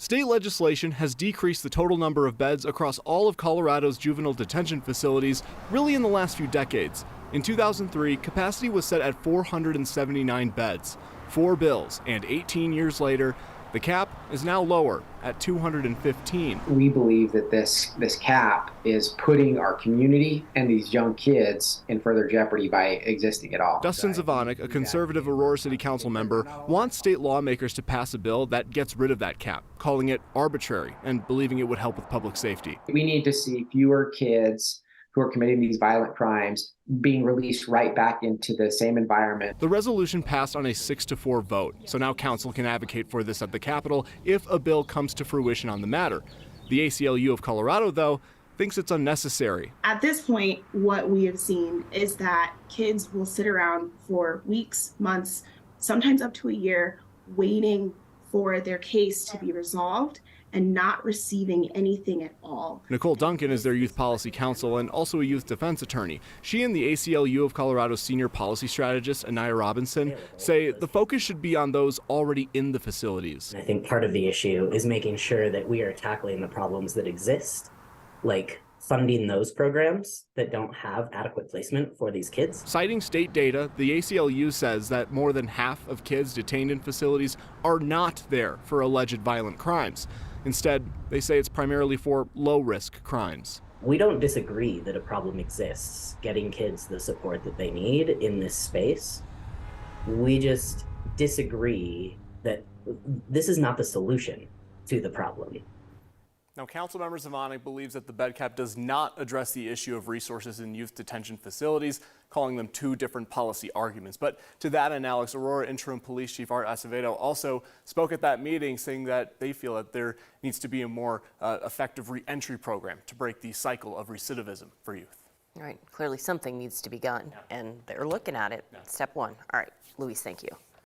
State legislation has decreased the total number of beds across all of Colorado's juvenile detention facilities really in the last few decades. In 2003, capacity was set at 479 beds. 4 bills, and 18 years later, the cap is now lower at 215. We believe that this cap is putting our community and these young kids in further jeopardy by existing at all. Dustin Zavanek, a conservative Aurora City Council member, wants state lawmakers to pass a bill that gets rid of that cap, calling it arbitrary and believing it would help with public safety. We need to see fewer kids who are committing these violent crimes being released right back into the same environment. The resolution passed on a 6-4 vote, so now council can advocate for this at the Capitol if a bill comes to fruition on the matter. The ACLU of Colorado, though, thinks it's unnecessary. At this point, what we have seen is that kids will sit around for weeks, months, sometimes up to a year, waiting for their case to be resolved and not receiving anything at all. Nicole Duncan is their youth policy counsel and also a youth defense attorney. She and the ACLU of Colorado's senior policy strategist, Anaya Robinson, say the focus should be on those already in the facilities. I think part of the issue is making sure that we are tackling the problems that exist, like funding those programs that don't have adequate placement for these kids. Citing state data, the ACLU says that more than half of kids detained in facilities are not there for alleged violent crimes. Instead, they say it's primarily for low-risk crimes. We don't disagree that a problem exists, getting kids the support that they need in this space. We just disagree that this is not the solution to the problem. Now, Councilmember Zavanek believes that the bed cap does not address the issue of resources in youth detention facilities, calling them two different policy arguments. But to that end, Alex, Aurora Interim Police Chief Art Acevedo also spoke at that meeting, saying that they feel that there needs to be a more effective re-entry program to break the cycle of recidivism for youth. All right, clearly something needs to be done, and they're looking at it. Step one. All right, Luis, thank you.